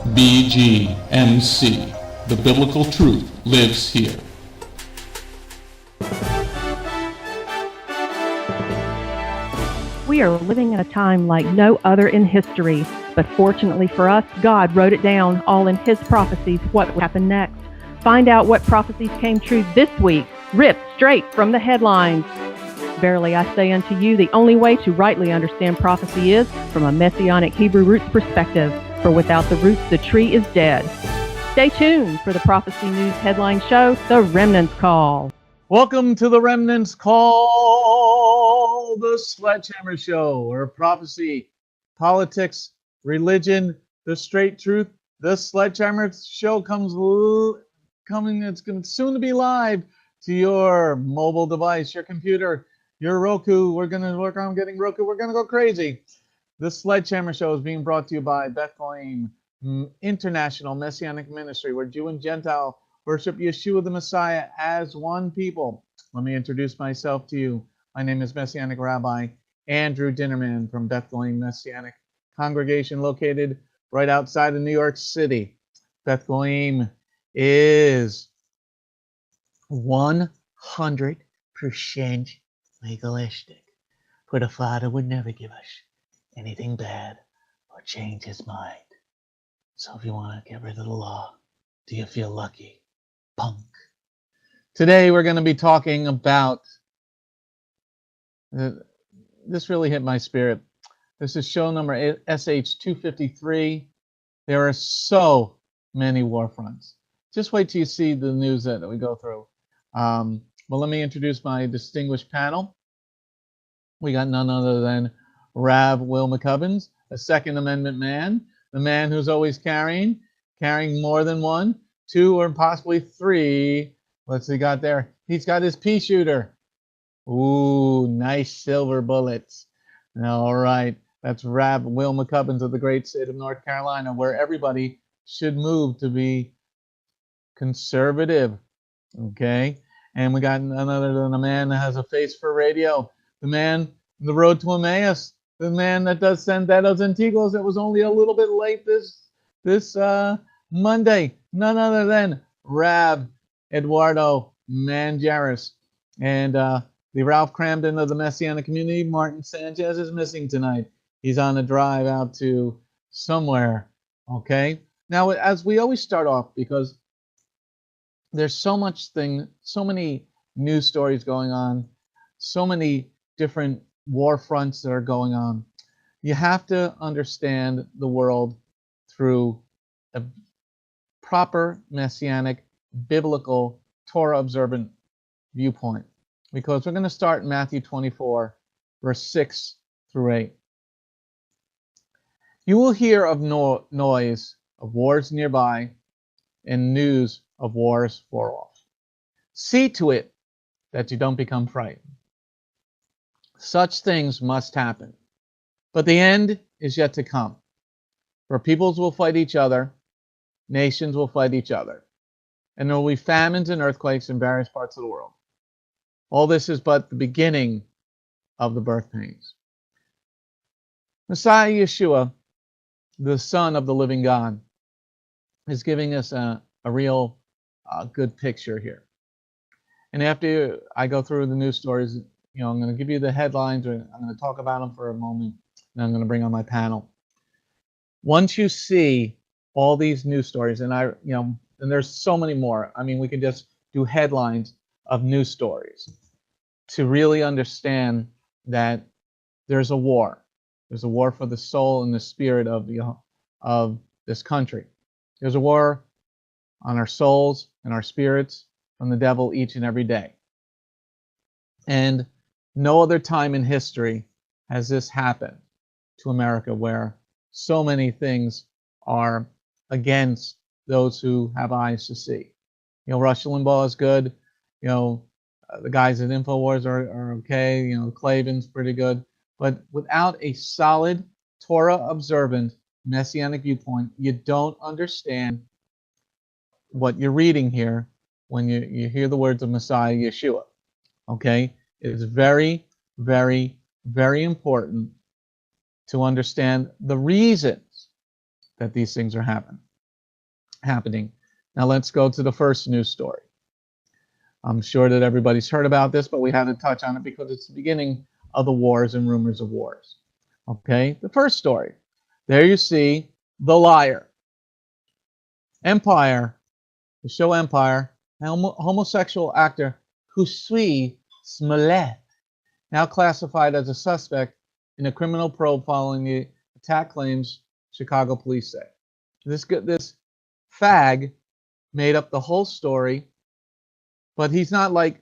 BGMC. The biblical truth lives here. We are living in a time like no other in history, but fortunately for us, God wrote it down all in His prophecies what would happen next. Find out what prophecies came true this week, ripped straight from the headlines. Verily I say unto you, the only way to rightly understand prophecy is from a Messianic Hebrew roots perspective, for without the roots the tree is dead. Stay tuned for the Prophecy News headline show, The Remnant's Call. Welcome to The Remnant's Call, the Sledgehammer Show, where prophecy, politics, religion, the straight truth. The Sledgehammer Show it's going soon to be live to your mobile device, your computer, your Roku. We're going to work on getting Roku. We're going to go crazy. The Sledgehammer Show is being brought to you by Bethlehem International Messianic Ministry, where Jew and Gentile worship Yeshua the Messiah as one people. Let me introduce myself to you. My name is Messianic Rabbi Andrew Dinnerman from Bethlehem Messianic Congregation, located right outside of New York City. Bethlehem is 100% legalistic, for the Father would never give us anything bad or change His mind. So if you want to get rid of the law, do you feel lucky? Punk. Today we're going to be talking about, this really hit my spirit. This is show number sh253. There are so many war fronts. Just wait till you see the news that we go through. Well, let me introduce my distinguished panel. We got none other than Rav Will McCubbins, a Second Amendment man, the man who's always carrying more than one, two, or possibly three. What's he got there? He's got his pea shooter. Ooh, nice silver bullets. All right, that's Rav Will McCubbins of the great state of North Carolina, where everybody should move to be conservative. Okay, and we got none other than a man that has a face for radio, the man, the road to Emmaus, the man that does Senderos and Tigos that was only a little bit late this Monday, none other than Rav Eduardo Manjaris. And the Ralph Cramden of the Messianic community, Martin Sanchez, is missing tonight. He's on a drive out to somewhere. Okay, now as we always start off, because there's so many news stories going on, so many different war fronts that are going on. You have to understand the world through a proper Messianic, biblical, Torah observant viewpoint. Because we're going to start in Matthew 24, verse 6 through 8. You will hear of noise of wars nearby and news of wars far off. See to it that you don't become frightened. Such things must happen, but the end is yet to come. For peoples will fight each other, nations will fight each other, and there will be famines and earthquakes in various parts of the world. All this is but the beginning of the birth pains. Messiah Yeshua, the Son of the living God, is giving us a real good picture here. And after I go through the news stories, I'm going to give you the headlines, or I'm going to talk about them for a moment, and I'm going to bring on my panel. Once you see all these news stories, and and there's so many more. I mean, we can just do headlines of news stories to really understand that there's a war. There's a war for the soul and the spirit of this country. There's a war on our souls and our spirits from the devil each and every day. And no other time in history has this happened to America, where so many things are against those who have eyes to see. Rush Limbaugh is good. The guys at InfoWars are okay. Klavan's pretty good. But without a solid Torah observant Messianic viewpoint, you don't understand what you're reading here when you hear the words of Messiah Yeshua. Okay? It is very, very, very important to understand the reasons that these things are happening. happening. Now let's go to the first news story. I'm sure that everybody's heard about this, but we had to touch on it because it's the beginning of the wars and rumors of wars. Okay, the first story. There you see The Liar. Empire, the show Empire, homosexual actor Hussein Smollett, now classified as a suspect in a criminal probe following the attack claims Chicago police say. This fag made up the whole story, but he's not like,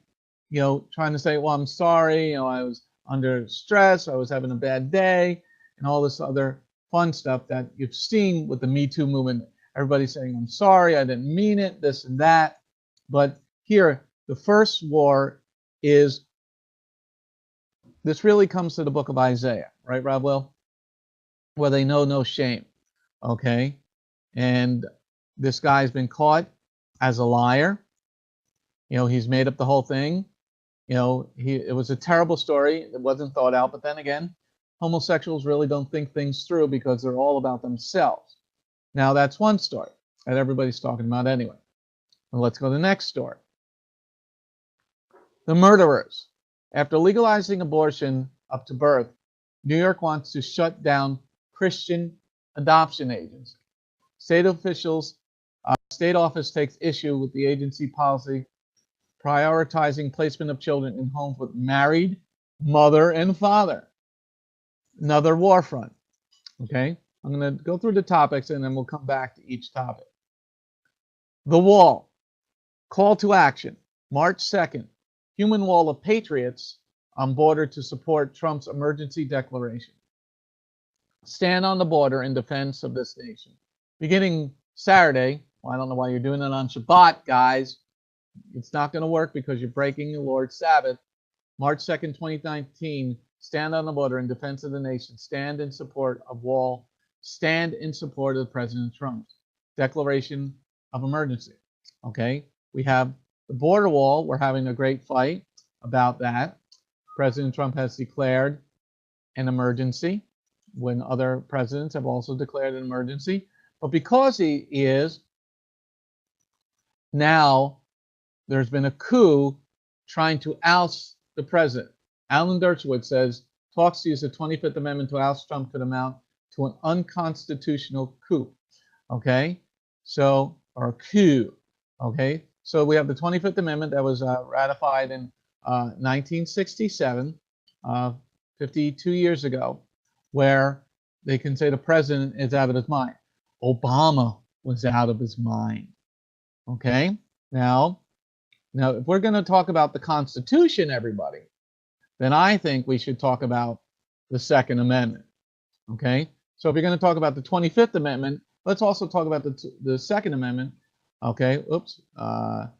trying to say, well, I'm sorry, I was under stress, I was having a bad day, and all this other fun stuff that you've seen with the Me Too movement. Everybody's saying, I'm sorry, I didn't mean it, this and that. But here, the first war is, this really comes to the book of Isaiah, right, Rob Will? Where they know no shame, okay? And this guy's been caught as a liar. He's made up the whole thing. It was a terrible story. It wasn't thought out. But then again, homosexuals really don't think things through because they're all about themselves. Now, that's one story that everybody's talking about anyway. Well, let's go to the next story. The murderers. After legalizing abortion up to birth, New York wants to shut down Christian adoption agency. State office takes issue with the agency policy prioritizing placement of children in homes with married mother and father. Another war front. Okay, I'm going to go through the topics and then we'll come back to each topic. The Wall. Call to action. March 2nd. Human wall of patriots on border to support Trump's emergency declaration. Stand on the border in defense of this nation. Beginning Saturday, well, I don't know why you're doing it on Shabbat, guys. It's not going to work because you're breaking the Lord's Sabbath. March 2nd, 2019, stand on the border in defense of the nation. Stand in support of wall. Stand in support of President Trump's declaration of emergency. Okay, we have the border wall. We're having a great fight about that. President Trump has declared an emergency when other presidents have also declared an emergency. But because he is, now there's been a coup trying to oust the president. Alan Dershowitz says talks to use the 25th Amendment to oust Trump could amount to an unconstitutional coup. Okay, so, or a coup. Okay, so we have the 25th Amendment that was ratified in 1967, 52 years ago, where they can say the president is out of his mind. Obama was out of his mind. Okay, now if we're going to talk about the Constitution, everybody, then I think we should talk about the Second Amendment. Okay, so if you're going to talk about the 25th Amendment, let's also talk about the Second Amendment. Okay, oops. The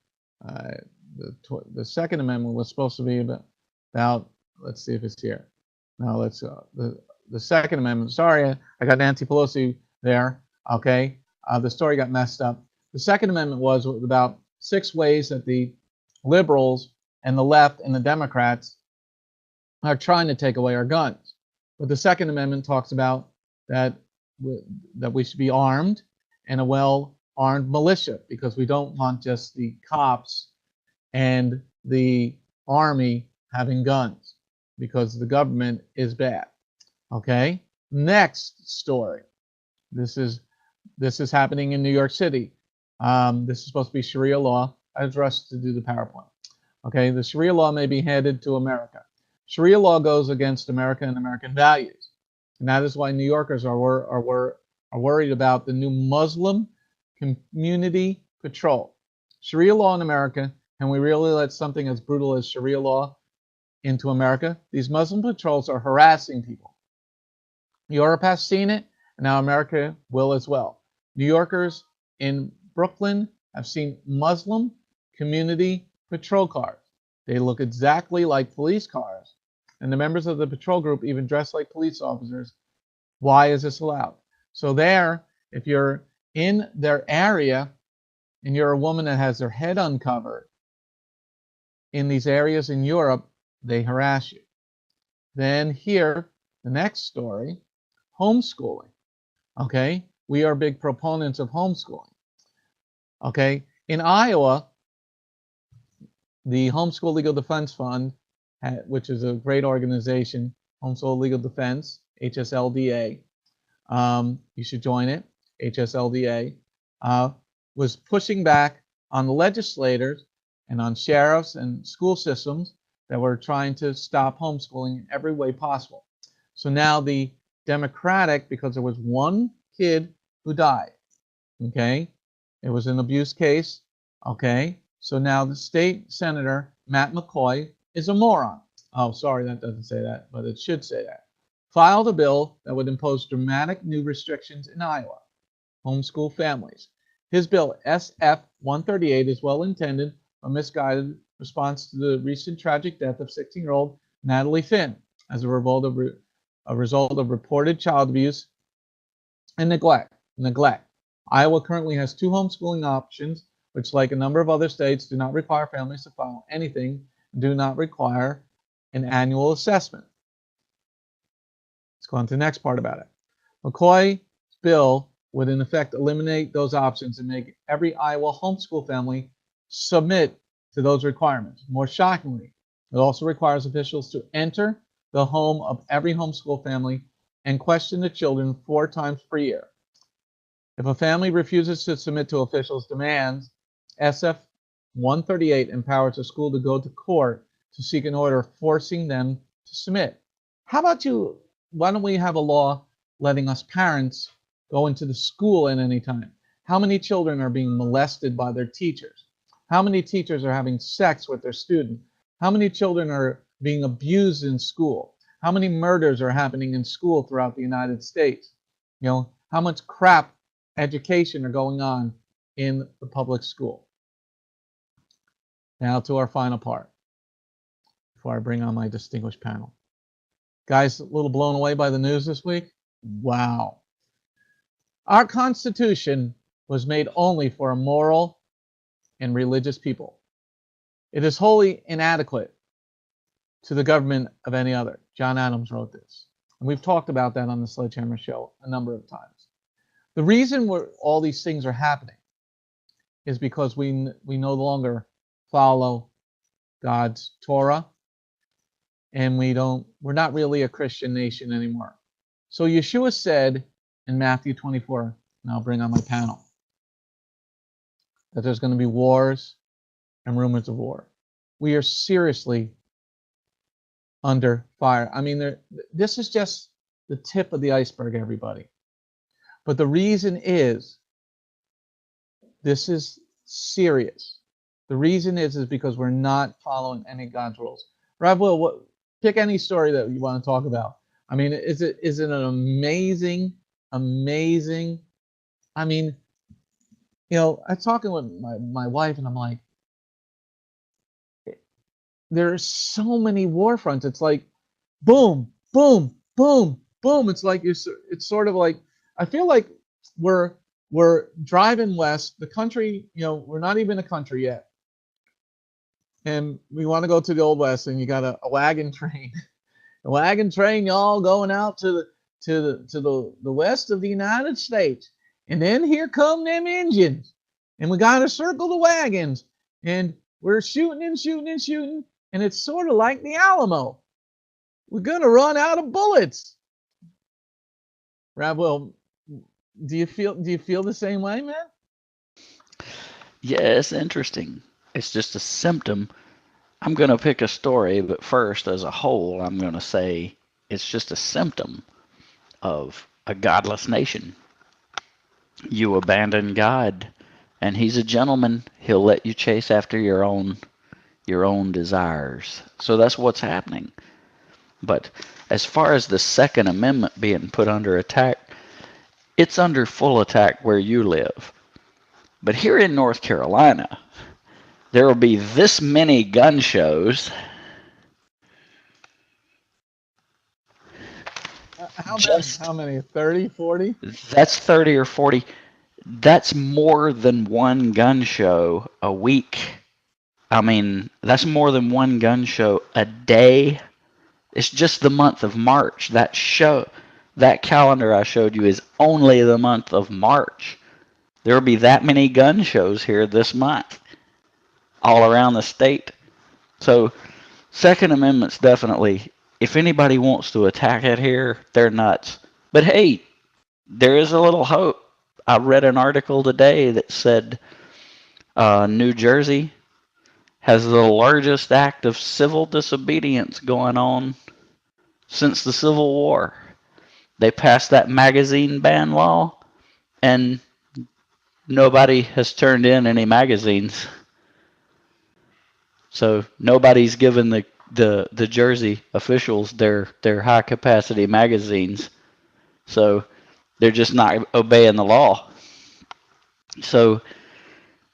Second Amendment was supposed to be about let's see if it's here. Now let's the Second Amendment. Sorry, I got Nancy Pelosi there. Okay, the story got messed up. The Second Amendment was about 6 ways that the liberals and the left and the Democrats are trying to take away our guns. But the Second Amendment talks about that we should be armed and a well-armed militia, because we don't want just the cops and the army having guns, because the government is bad. Okay, next story. This is happening in New York City. This is supposed to be Sharia law. I was rushed to do the PowerPoint. Okay, the Sharia law may be handed to America. Sharia law goes against America and American values, and that is why New Yorkers are worried about the new Muslim community patrol. Sharia law in America. Can we really let something as brutal as Sharia law into America? These Muslim patrols are harassing people. Europe has seen it, and now America will as well. New Yorkers in Brooklyn have seen Muslim community patrol cars. They look exactly like police cars, and the members of the patrol group even dress like police officers. Why is this allowed? So there, if you're in their area and you're a woman that has their head uncovered, in these areas in Europe, they harass you. Then here, the next story, homeschooling. Okay, we are big proponents of homeschooling. Okay, in Iowa, the Homeschool Legal Defense Fund, which is a great organization, Homeschool Legal Defense, HSLDA, you should join it, HSLDA, was pushing back on the legislators and on sheriffs and school systems that were trying to stop homeschooling in every way possible. So now the Democratic, because there was one kid who died, okay, it was an abuse case, okay, so now the state senator, Matt McCoy, is a moron. Oh, sorry, that doesn't say that, but it should say that. Filed a bill that would impose dramatic new restrictions in Iowa, homeschool families. His bill, SF-138, is well-intended but misguided response to the recent tragic death of 16-year-old Natalie Finn as a result of reported child abuse and neglect. Iowa currently has 2 homeschooling options, which, like a number of other states, do not require families to file anything and do not require an annual assessment. Let's go on to the next part about it. McCoy's bill would in effect eliminate those options and make every Iowa homeschool family submit to those requirements. More shockingly, it also requires officials to enter the home of every homeschool family and question the children 4 times per year. If a family refuses to submit to officials' demands, SF-138 empowers a school to go to court to seek an order forcing them to submit. How about you? Why don't we have a law letting us parents go into the school at any time? How many children are being molested by their teachers? How many teachers are having sex with their students? How many children are being abused in school? How many murders are happening in school throughout the United States? You know, how much crap education are going on in the public school? Now to our final part before I bring on my distinguished panel. Guys, a little blown away by the news this week? Wow. Our Constitution was made only for a moral and religious people. It is wholly inadequate to the government of any other. John Adams wrote this. And we've talked about that on the Sledgehammer Show a number of times. The reason all these things are happening is because we no longer follow God's Torah, and we're not really a Christian nation anymore. So Yeshua said in Matthew 24, and I'll bring on my panel, that there's going to be wars and rumors of war. We are seriously under fire. I mean, this is just the tip of the iceberg, everybody. But the reason is, this is serious. The reason is because we're not following any of God's rules. Rav Will, pick any story that you want to talk about. I mean, is it an amazing? I mean, you know, I'm talking with my wife, and I'm like, there's so many war fronts. It's like, boom, boom, boom, boom. It's like it's sort of like, I feel like we're driving west. The country, you know, we're not even a country yet, and we want to go to the Old West, and you got a wagon train, y'all, going out to the west of the United States, and then here come them engines, and we got to circle the wagons, and we're shooting and shooting and shooting, and it's sort of like the Alamo. We're gonna run out of bullets. Rav Will, do you feel the same way, man? Yeah, it's interesting. It's just a symptom. I'm going to pick a story, but first, as a whole, I'm going to say it's just a symptom of a godless nation. You abandon God, and He's a gentleman. He'll let you chase after your own desires. So that's what's happening. But as far as the Second Amendment being put under attack, it's under full attack where you live. But here in North Carolina, there will be this many gun shows. How many? 30, 40? That's 30 or 40. That's more than one gun show a week. I mean, that's more than one gun show a day. It's just the month of March. That calendar I showed you is only the month of March. There will be that many gun shows here this month, all around the state. So, Second Amendment's definitely, if anybody wants to attack it here, they're nuts. But hey, there is a little hope. I read an article today that said New Jersey has the largest act of civil disobedience going on since the Civil War. They passed that magazine ban law, and nobody has turned in any magazines. So nobody's given the Jersey officials their high capacity magazines. So they're just not obeying the law. So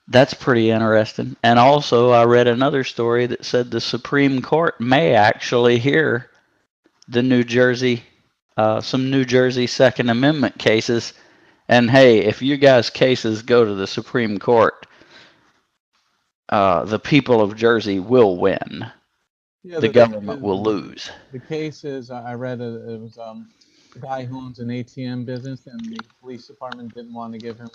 that's pretty interesting. And also, I read another story that said the Supreme Court may actually hear the New Jersey, some New Jersey Second Amendment cases. And hey, if you guys' cases go to the Supreme Court, the people of Jersey will win. Yeah, The government will lose. the case is, I read it was a guy who owns an ATM business, and the police department didn't want to give him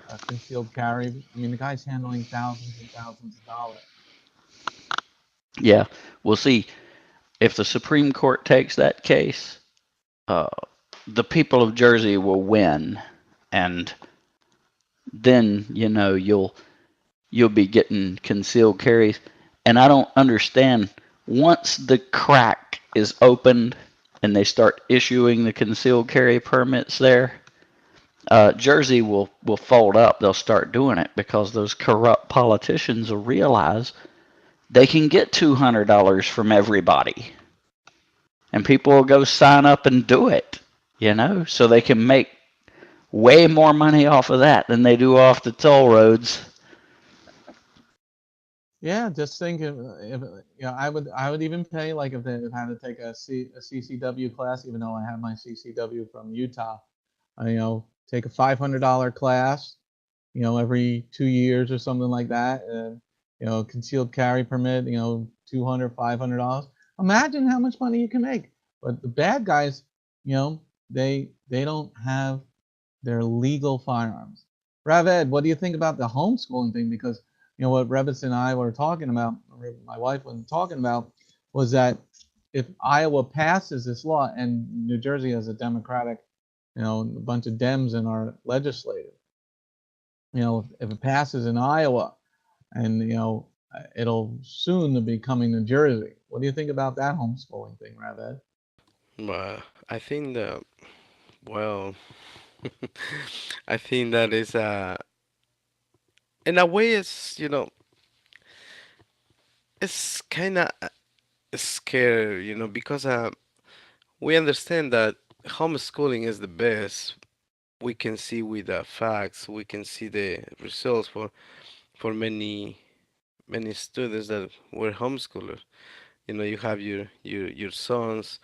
a concealed carry. I mean, the guy's handling thousands and thousands of dollars. Yeah, we'll see if the Supreme Court takes that case. Uh, the people of Jersey will win, and then you'll be getting concealed carries. And I don't understand, once the crack is opened and they start issuing the concealed carry permits there, Jersey will fold up. They'll start doing it because those corrupt politicians will realize they can get $200 from everybody, and people will go sign up and do it, so they can make way more money off of that than they do off the toll roads. Yeah, just think if I would even pay, like, if they had to take a CCW class, even though I have my CCW from Utah. Take a $500 class, every 2 years or something like that. Concealed carry permit, $200, $500. Imagine how much money you can make. But the bad guys, they don't have their legal firearms. Rav Ed, what do you think about the homeschooling thing? Because what Rebitz and I were talking about, or my wife was talking about, was that if Iowa passes this law, and New Jersey has a Democratic, a bunch of Dems in our legislature, if it passes in Iowa, and it'll soon be coming to Jersey. What do you think about that homeschooling thing, Rav Ed? I think that, well, I think that is in a way it's kind of scary, because we understand that homeschooling is the best. We can see with the facts, we can see the results for many students that were homeschoolers. You have your sons,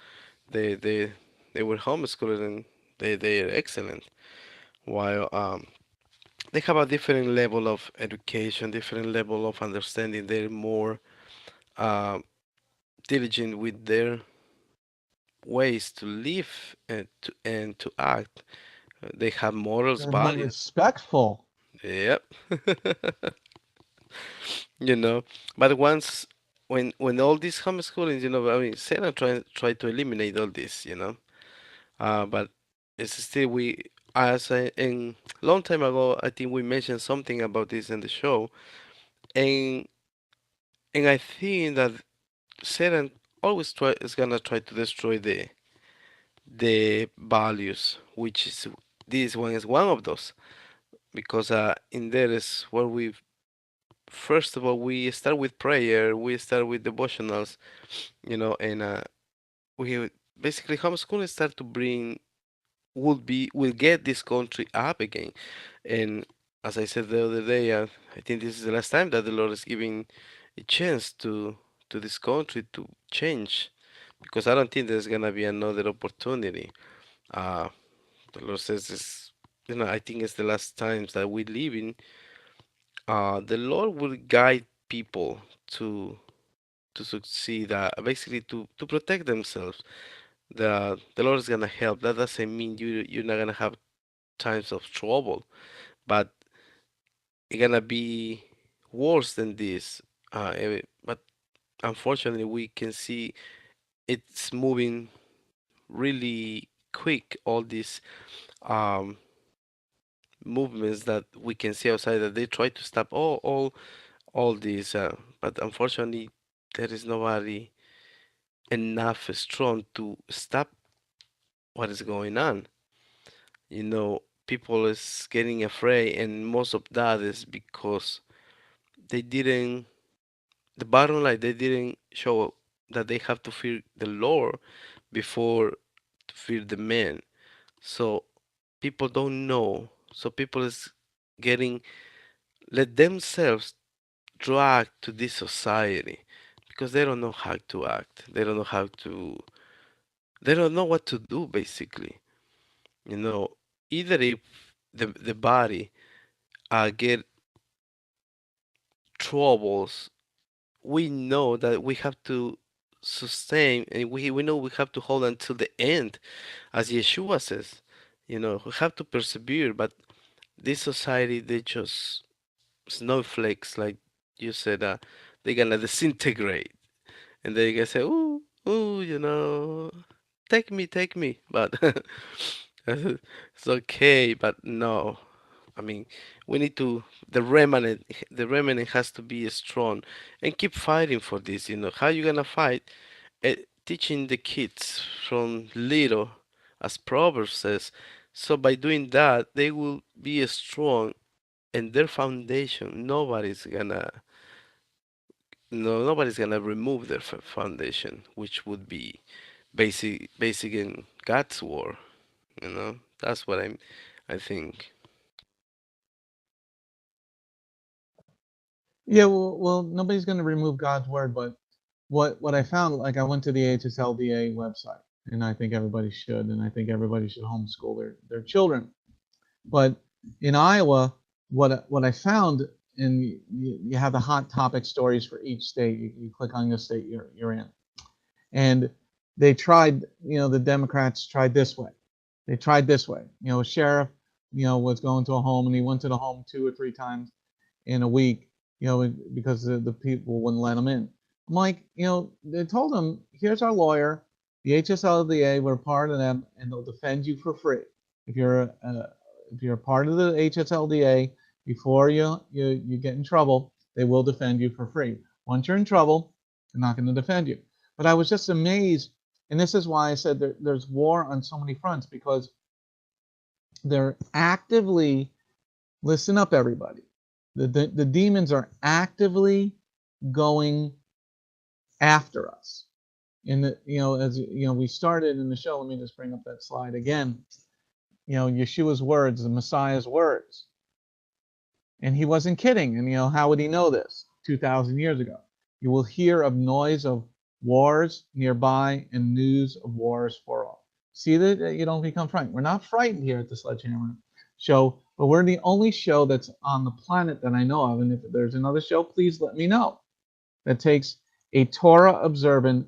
they were homeschooled, and they are excellent. While they have a different level of education, different level of understanding. They're more uh, diligent with their ways to live and to act. They have morals, They're more values. respectful. Yep. You know, but once when all this homeschooling, I mean, Satan try to eliminate all this, but it's still we as in long time ago, I think we mentioned something about this in the show, and I think that Satan always is gonna try to destroy the values, which is this one is one of those, because in there is where we first of all we start with prayer, we start with devotionals, and we basically homeschooling start to bring will get this country up again. And as I said the other day, I think this is the last time that the Lord is giving a chance to this country to change, because I don't think there's gonna be another opportunity. Uh, the Lord says this, I think it's the last times that we live in. The Lord will guide people to succeed, basically to protect themselves. The Lord is gonna help. That doesn't mean you're not gonna have times of trouble, but gonna be worse than this. But unfortunately, we can see it's moving really quick. All these um, movements that we can see outside, that they try to stop all these, but unfortunately, there is nobody enough strong to stop what is going on. People is getting afraid, and most of that is because they didn't. The bottom line, they didn't show that they have to fear the Lord before to fear the man. So people don't know. So people is getting let themselves drag to this society because they don't know how to act. They don't know what to do basically. You know, Either if the body get troubles, we know that we have to sustain, and we know we have to hold until the end, as Yeshua says. We have to persevere, but this society, they just snowflakes, like you said, they're gonna disintegrate, and they're gonna say, "Ooh, ooh, take me," but it's okay. But no, I mean, we need to the remnant has to be strong and keep fighting for this. How you gonna fight? Teaching the kids from little, as Proverbs says. So by doing that, they will be strong, and their foundation, nobody's gonna remove their foundation, which would be basic in God's word. That's what I think. Yeah, well, nobody's going to remove God's word, but what I found, like I went to the HSLDA website, and I think everybody should, and I think everybody should homeschool their children. But in Iowa, what I found, and you have the hot topic stories for each state. You click on the state you're in, and they tried. The Democrats tried this way. They tried this way. A sheriff, was going to a home, and he went to the home 2 or 3 times in a week, because the people wouldn't let him in. I'm like, they told him, here's our lawyer, the HSLDA, we're part of them, and they'll defend you for free. If you're part of the HSLDA, before you get in trouble, they will defend you for free. Once you're in trouble, they're not going to defend you. But I was just amazed, and this is why I said there's war on so many fronts, because they're actively, listen up, everybody. The demons are actively going after us. As we started in the show, let me just bring up that slide again. Yeshua's words, the Messiah's words. And he wasn't kidding. And how would he know this 2,000 years ago? You will hear of noise of wars nearby and news of wars for all. See that you don't become frightened. We're not frightened here at the Sledgehammer Show, but we're the only show that's on the planet that I know of. And if there's another show, please let me know, that takes a Torah observant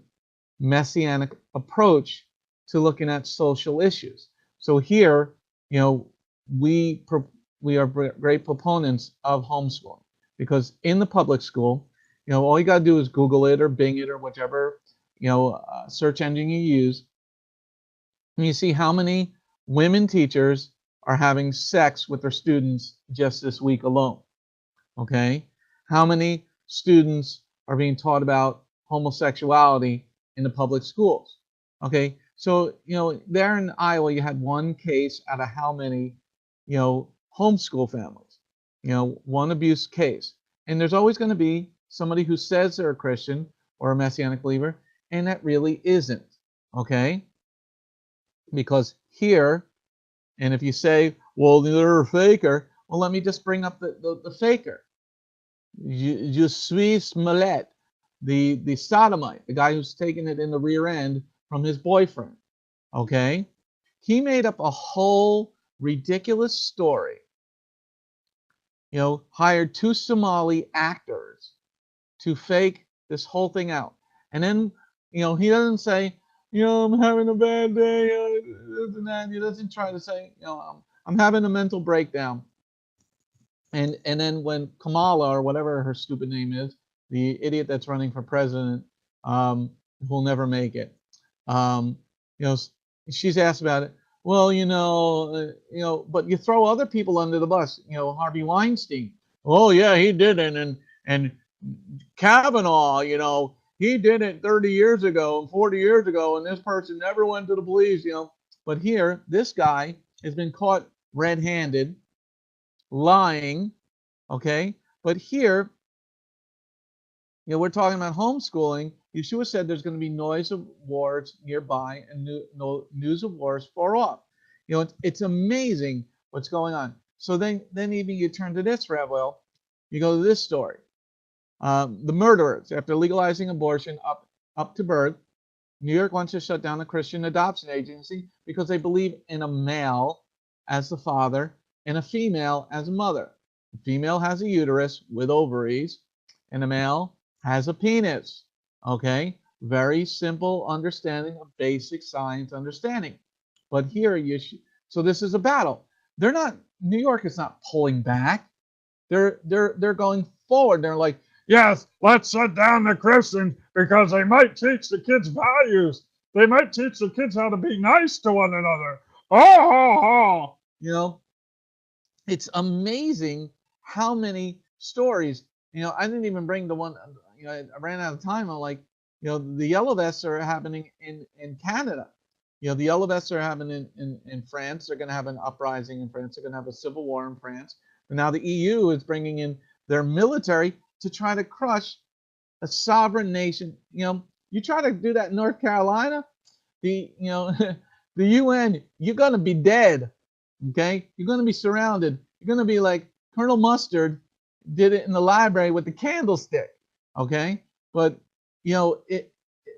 Messianic approach to looking at social issues. So here, we are great proponents of homeschooling, because in the public school, all you got to do is Google it or Bing it or whichever search engine you use, and you see how many women teachers are having sex with their students just this week alone. Okay, how many students are being taught about homosexuality in the public schools? Okay, so there in Iowa, you had one case out of how many homeschool families, one abuse case. And there's always going to be somebody who says they're a Christian or a Messianic believer, and that really isn't. Okay, because here, and if you say, well, they're a faker, well, let me just bring up the faker. Je suis Smollett, the sodomite, the guy who's taking it in the rear end from his boyfriend. Okay, he made up a whole ridiculous story. Hired 2 Somali actors to fake this whole thing out, and then he doesn't say, I'm having a bad day, this and that. He doesn't try to say, I'm having a mental breakdown. And then when Kamala, or whatever her stupid name is, the idiot that's running for president, will never make it. You know, she's asked about it. Well, but you throw other people under the bus. Harvey Weinstein. Oh yeah, he did it, and Kavanaugh. He did it 30 years ago and 40 years ago, and this person never went to the police. But here, this guy has been caught red-handed, lying. Okay, but here, we're talking about homeschooling. Yeshua said there's going to be noise of wars nearby and news of wars far off. It's amazing what's going on. So then even you turn to this, Ravel, you go to this story. The murderers, after legalizing abortion up to birth, New York wants to shut down a Christian adoption agency because they believe in a male as the father and a female as a mother. The female has a uterus with ovaries, and the male has a penis. Okay? Very simple understanding of basic science understanding. But here, so this is a battle. New York is not pulling back. They're going forward. They're like, yes, let's shut down the Christians because they might teach the kids values. They might teach the kids how to be nice to one another. Oh. It's amazing how many stories. I didn't even bring the one. I ran out of time. I'm like, the yellow vests are happening in Canada. The yellow vests are happening in France. They're going to have an uprising in France. They're going to have a civil war in France. But now the EU is bringing in their military to try to crush a sovereign nation. You try to do that in North Carolina, the UN, you're going to be dead. Okay? You're going to be surrounded. You're going to be like Colonel Mustard did it in the library with the candlestick. Okay? But,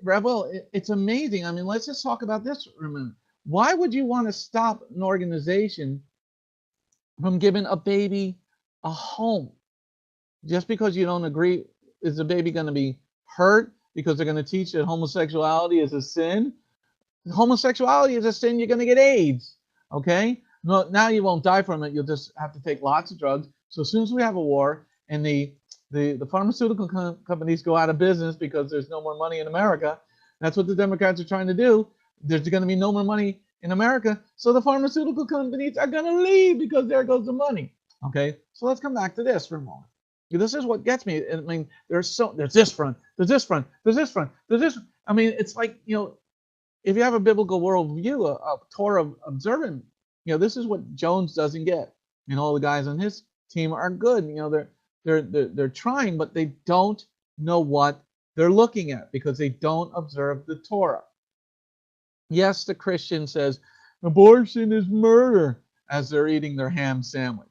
Revel, it's amazing. I mean, let's just talk about this for a minute. Why would you want to stop an organization from giving a baby a home? Just because you don't agree, is the baby going to be hurt because they're going to teach that homosexuality is a sin? Homosexuality is a sin, you're going to get AIDS. Okay? No, now you won't die from it. You'll just have to take lots of drugs. So as soon as we have a war and the pharmaceutical companies go out of business because there's no more money in America, that's what the Democrats are trying to do. There's going to be no more money in America, so the pharmaceutical companies are going to leave because there goes the money. Okay, so let's come back to this for a moment. This is what gets me. I mean, there's this front, there's this front, there's this front, there's this. I mean, it's like, if you have a biblical worldview, a Torah observant, this is what Jones doesn't get. All the guys on his team are good. They're trying, but they don't know what they're looking at because they don't observe the Torah. Yes, the Christian says abortion is murder as they're eating their ham sandwich.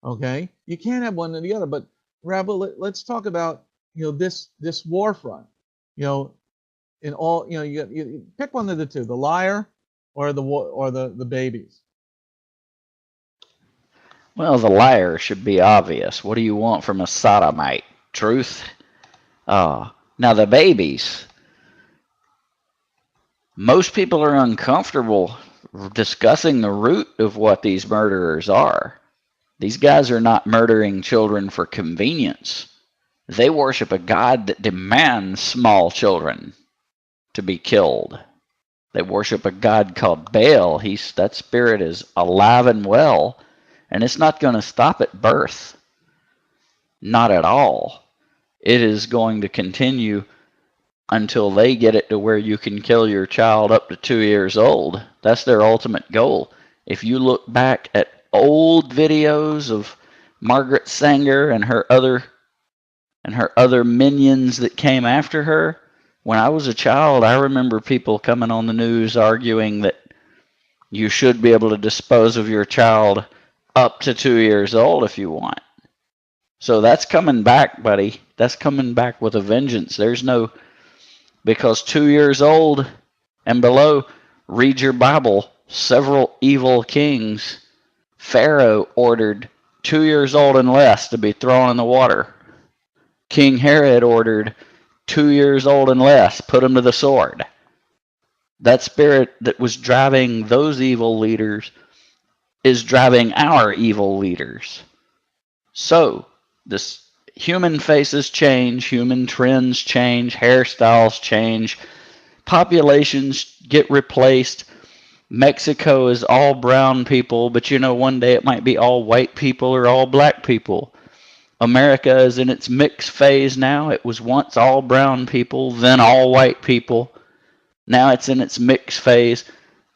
Okay, you can't have one or the other. But Rabbi, let's talk about this war front. In all, you pick one of the two: the liar or the babies. Well, the liar should be obvious. What do you want from a sodomite? Truth? Now the babies. Most people are uncomfortable discussing the root of what these murderers are. These guys are not murdering children for convenience. They worship a God that demands small children to be killed. They worship a God called Baal. That spirit is alive and well, and it's not going to stop at birth. Not at all. It is going to continue until they get it to where you can kill your child up to 2 years old. That's their ultimate goal. If you look back at old videos of Margaret Sanger and her other minions that came after her, when I was a child, I remember people coming on the news arguing that you should be able to dispose of your child up to 2 years old if you want. So that's coming back, buddy. That's coming back with a vengeance. Because 2 years old and below, read your Bible. Several evil kings, Pharaoh ordered 2 years old and less to be thrown in the water. King Herod ordered 2 years old and less, put them to the sword. That spirit that was driving those evil leaders is driving our evil leaders. So this human faces change, human trends change, hairstyles change, populations get replaced. Mexico is all brown people, but one day it might be all white people or all black people. America is in its mixed phase now. It was once all brown people, then all white people. Now it's in its mixed phase.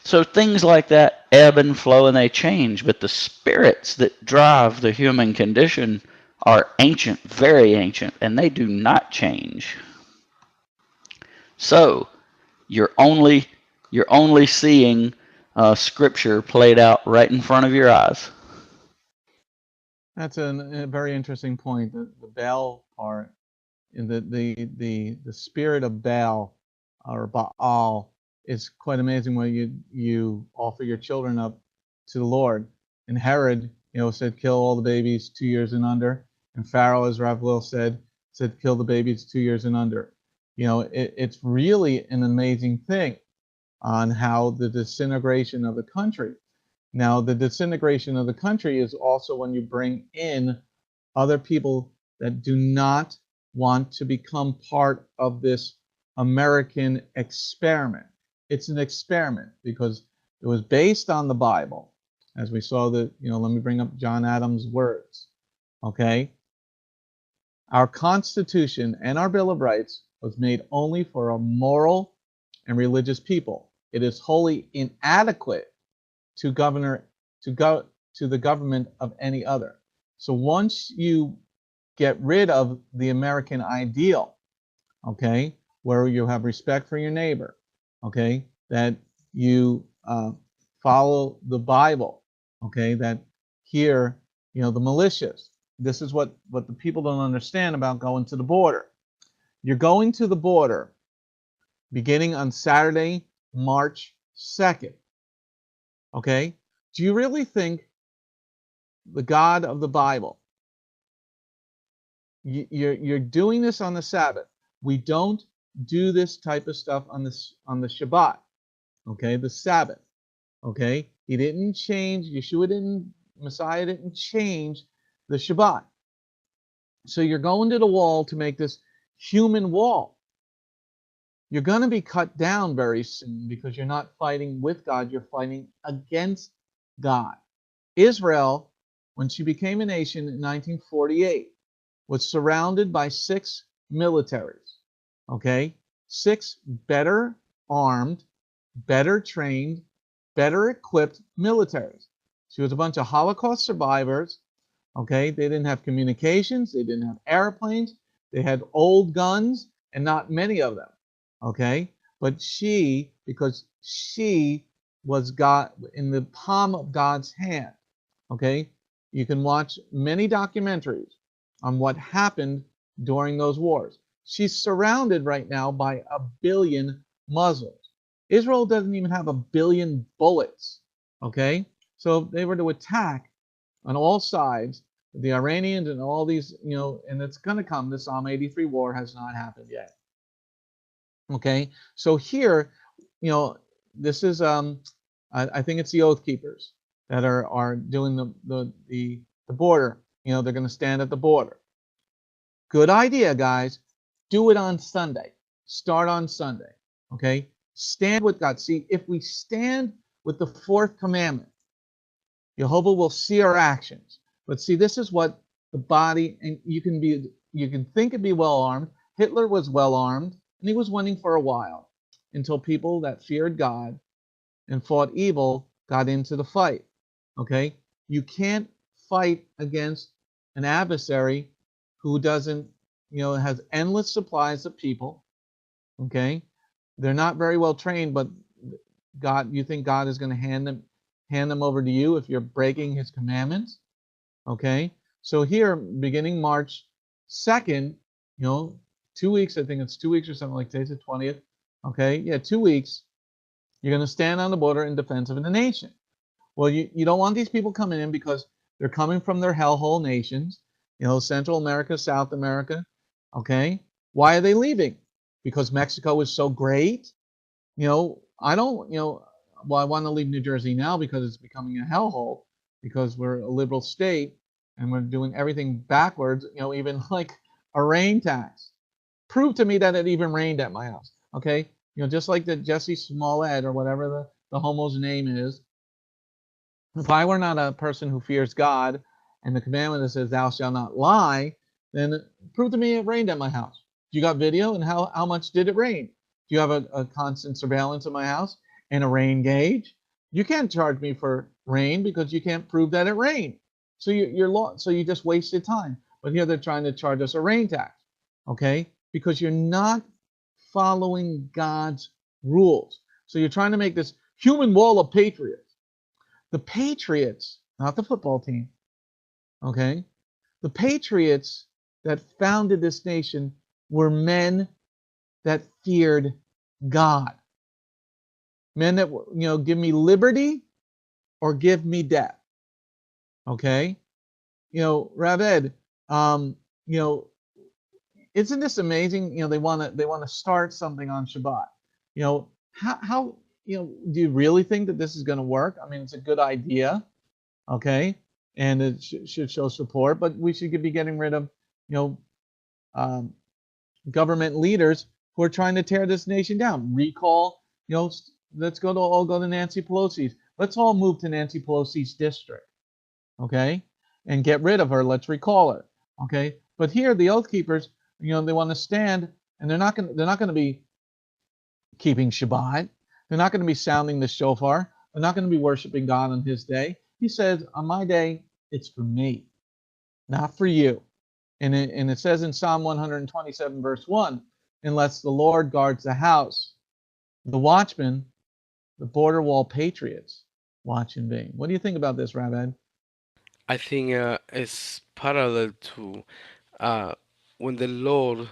So things like that ebb and flow and they change, but the spirits that drive the human condition are ancient, very ancient, and they do not change. So you're only seeing scripture played out right in front of your eyes. That's a very interesting point. The Baal part, in the spirit of Baal or Baal is quite amazing. When you offer your children up to the Lord, and Herod, said kill all the babies 2 years and under, and Pharaoh, as Rav Will said kill the babies 2 years and under. It's really an amazing thing on how the disintegration of the country. Now, the disintegration of the country is also when you bring in other people that do not want to become part of this American experiment. It's an experiment because it was based on the Bible, as we saw that, let me bring up John Adams' words, okay? Our Constitution and our Bill of Rights was made only for a moral and religious people. It is wholly inadequate to the government of any other. So once you get rid of the American ideal, okay, where you have respect for your neighbor, okay, that you follow the Bible, okay, that here, the militias, this is what the people don't understand about going to the border. You're going to the border beginning on Saturday, March 2nd, okay? Do you really think the God of the Bible, you're doing this on the Sabbath? We don't do this type of stuff on the Shabbat, okay, the Sabbath, okay? He didn't change, Messiah didn't change the Shabbat. So you're going to the wall to make this human wall. You're going to be cut down very soon because you're not fighting with God, you're fighting against God. Israel, when she became a nation in 1948, was surrounded by 6 militaries, okay? 6 better armed, better trained, better equipped militaries. She was a bunch of Holocaust survivors, okay? They didn't have communications, they didn't have airplanes, they had old guns, and not many of them, okay? But because she was God in the palm of God's hand, okay? You can watch many documentaries on what happened during those wars. She's surrounded right now by 1 billion Muslims. Israel doesn't even have 1 billion bullets, okay? So if they were to attack on all sides, the Iranians and all these, and it's going to come, the Psalm 83 war has not happened yet, okay? So here, this is, I think it's the Oath Keepers that are doing the border. They're going to stand at the border. Good idea, guys. Do it on Sunday. Start on Sunday, okay? Stand with God. See, if we stand with the 4th commandment, Jehovah will see our actions. But see, this is what the body, and you can think and be well armed. Hitler was well armed, and he was winning for a while until people that feared God and fought evil got into the fight, okay? You can't fight against an adversary who doesn't, has endless supplies of people, okay? They're not very well trained, but you think God is going to hand them over to you if you're breaking his commandments, okay? So here, beginning March 2nd, 2 weeks, I think it's 2 weeks or something like today's the 20th, okay? Yeah, 2 weeks, you're going to stand on the border in defense of the nation. Well, you don't want these people coming in because they're coming from their hellhole nations, Central America, South America, okay? Why are they leaving? Because Mexico is so great? I don't, well, I want to leave New Jersey now because it's becoming a hellhole because we're a liberal state and we're doing everything backwards, even like a rain tax. Prove to me that it even rained at my house, okay? Just like the Jesse Smollett or whatever the homo's name is. If I were not a person who fears God and the commandment that says thou shalt not lie, then prove to me it rained at my house. Do you got video, and how much did it rain? Do you have a constant surveillance of my house and a rain gauge? You can't charge me for rain because you can't prove that it rained. So you just wasted time. But here they're trying to charge us a rain tax, okay? Because you're not following God's rules. So you're trying to make this human wall of patriots. The Patriots, not the football team, okay? The Patriots that founded this nation were men that feared God. Men that, give me liberty or give me death. Okay? Rav Ed, isn't this amazing? They want to start something on Shabbat. How do you really think that this is going to work? I mean, it's a good idea, okay, and it should show support, but we should be getting rid of, government leaders who are trying to tear this nation down. Recall, let's all go to Nancy Pelosi's. Let's all move to Nancy Pelosi's district, okay, and get rid of her. Let's recall her, okay. But here, the Oath Keepers, they want to stand, and they're not going to be keeping Shabbat. They're not going to be sounding the shofar. They're not going to be worshiping God on His day. He says, on my day, it's for me, not for you. And it says in Psalm 127, verse 1, unless the Lord guards the house, the watchmen, the border wall patriots, watch in vain. What do you think about this, Rabbi? I think it's parallel to when the Lord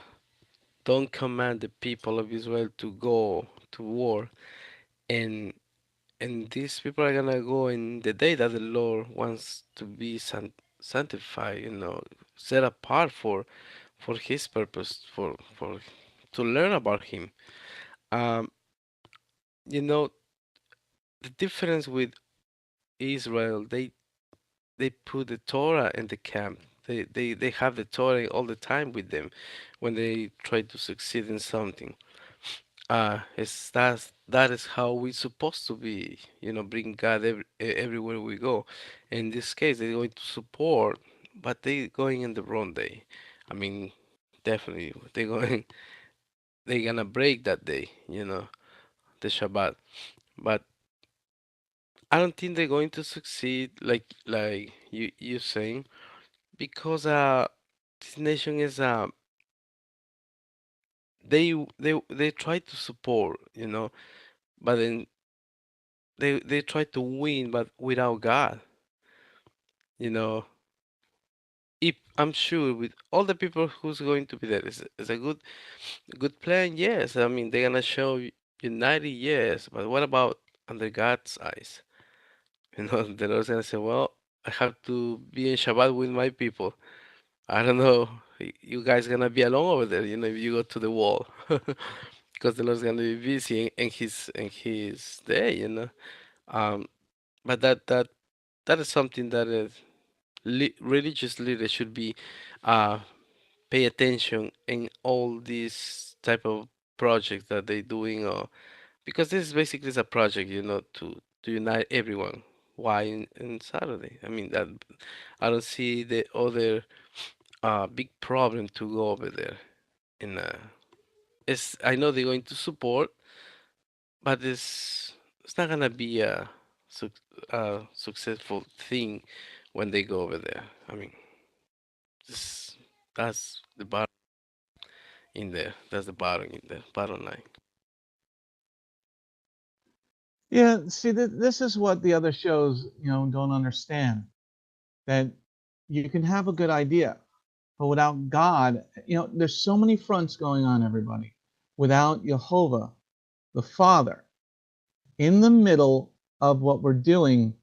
don't command the people of Israel to go to war, and these people are gonna go in the day that the Lord wants to be sanctified, set apart for His purpose, for to learn about Him. Um, you know, the difference with Israel, they put the Torah in the camp. They have the Torah all the time with them when they try to succeed in something. That is how we're supposed to be, bring God everywhere we go. In this case, they're going to support, but they're going in the wrong day. I mean, definitely they're gonna break that day, the Shabbat. But I don't think they're going to succeed like you saying, because this nation is they try to support, but then they try to win, but without God, you know. If I'm sure with all the people who's going to be there, is a good plan, yes. I mean, they're gonna show united, yes. But what about under God's eyes? The Lord's gonna say, well, I have to be in Shabbat with my people. I don't know. You guys gonna be alone over there, if you go to the wall, because the Lord's gonna be busy in his day. Um, but that is something that is religious leaders should be uh pay attention in all these type of projects that they're doing, or because this is basically is a project, to unite everyone. Why in Saturday? I mean that I don't see the other big problem to go over there. In it's I know they're going to support, but it's not gonna be a successful thing when they go over there. I mean, this that's the bottom in there. That's the bottom in there. Bottom line. Yeah, see, this is what the other shows, don't understand. That you can have a good idea, but without God, there's so many fronts going on, everybody. Without Jehovah, the Father, in the middle of what we're doing,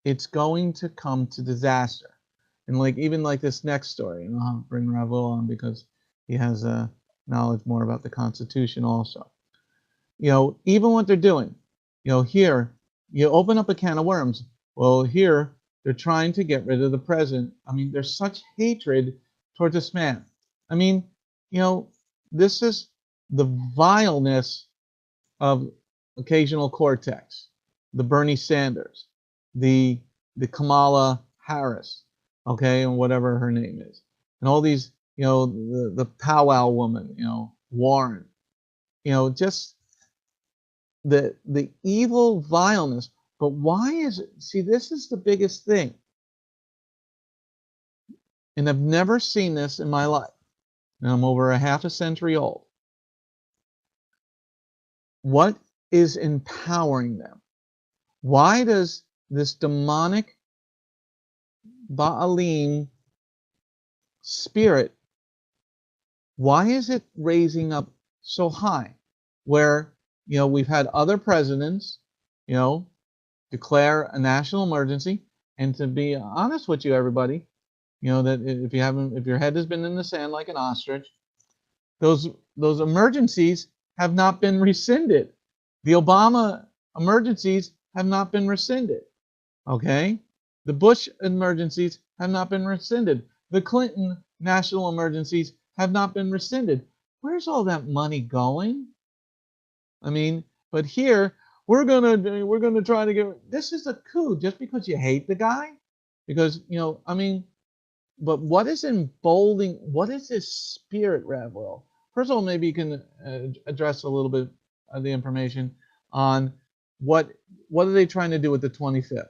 it's going to come to disaster. And even like this next story, and I'll bring Ravo on because he has knowledge more about the Constitution also. Even what they're doing, here, you open up a can of worms. Well, here, They're trying to get rid of the president. I mean, there's such hatred towards this man. I mean, this is the vileness of occasional cortex, the Bernie Sanders, the Kamala Harris, okay, and whatever her name is, and all these, the powwow woman, Warren, just the evil vileness. But why is it? See, this is the biggest thing, and I've never seen this in my life. And I'm over a half a century old. What is empowering them? Why does this demonic Baalim spirit, why is it raising up so high? Where, we've had other presidents, declare a national emergency. And to be honest with you, everybody, that if your head has been in the sand like an ostrich, those emergencies have not been rescinded. The Obama emergencies have not been rescinded. Okay? The Bush emergencies have not been rescinded. The Clinton national emergencies have not been rescinded. Where's all that money going? I mean, but here we're gonna try to get. This is a coup just because you hate the guy, because But what is emboldening? What is this spirit, Ravwell? First of all, maybe you can address a little bit of the information on what are they trying to do with the 25th?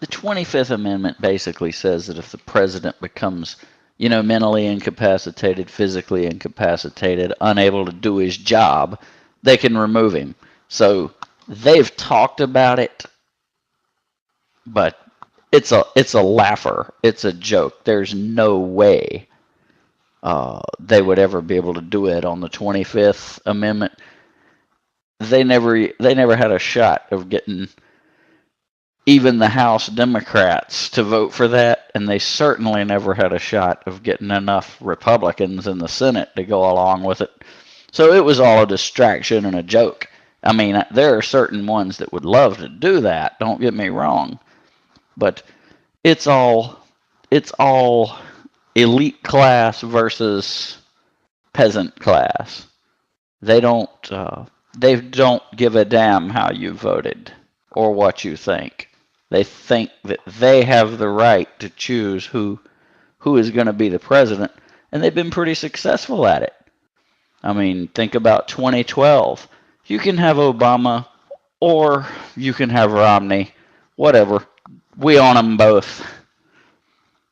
The 25th Amendment basically says that if the president becomes, mentally incapacitated, physically incapacitated, unable to do his job, they can remove him. So they've talked about it, but it's a laugher. It's a joke. There's no way they would ever be able to do it on the 25th Amendment. They never had a shot of getting even the House Democrats to vote for that, and they certainly never had a shot of getting enough Republicans in the Senate to go along with it. So it was all a distraction and a joke. I mean, there are certain ones that would love to do that, don't get me wrong, but it's all elite class versus peasant class. They don't give a damn how you voted or what you think. They think that they have the right to choose who is going to be the president, and they've been pretty successful at it. I mean, think about 2012. You can have Obama or you can have Romney, whatever. We own them both.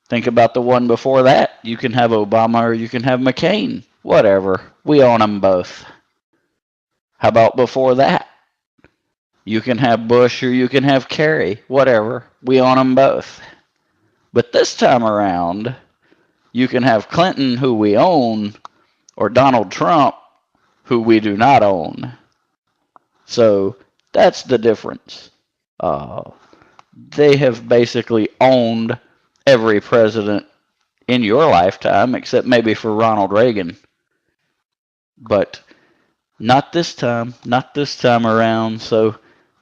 Think about the one before that. You can have Obama or you can have McCain, whatever. We own them both. How about before that? You can have Bush or you can have Kerry, whatever. We own them both. But this time around, you can have Clinton, who we own, or Donald Trump, who we do not own. So that's the difference. They have basically owned every president in your lifetime, except maybe for Ronald Reagan. But not this time around. So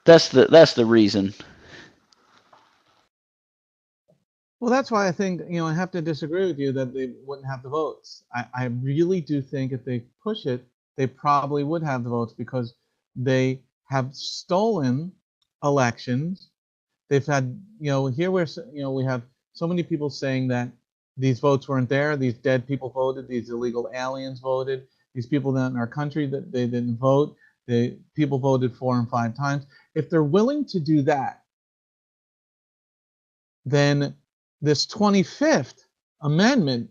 that's the reason. Well, that's why I think, I have to disagree with you that they wouldn't have the votes. I really do think if they push it, they probably would have the votes, because they have stolen elections. They've had, here we have so many people saying that these votes weren't there. These dead people voted. These illegal aliens voted. These people in our country that they didn't vote. People voted 4 and 5 times. If they're willing to do that, then this 25th Amendment,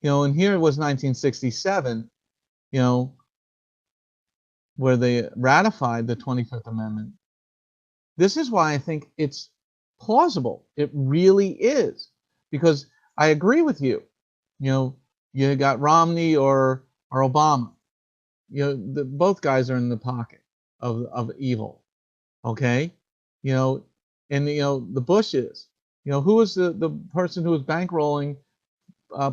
and here it was 1967, where they ratified the 25th Amendment. This is why I think it's plausible. It really is. Because I agree with you. You got Romney or Obama. Both guys are in the pocket of evil. Okay? And the Bushes. Who was the person who was bankrolling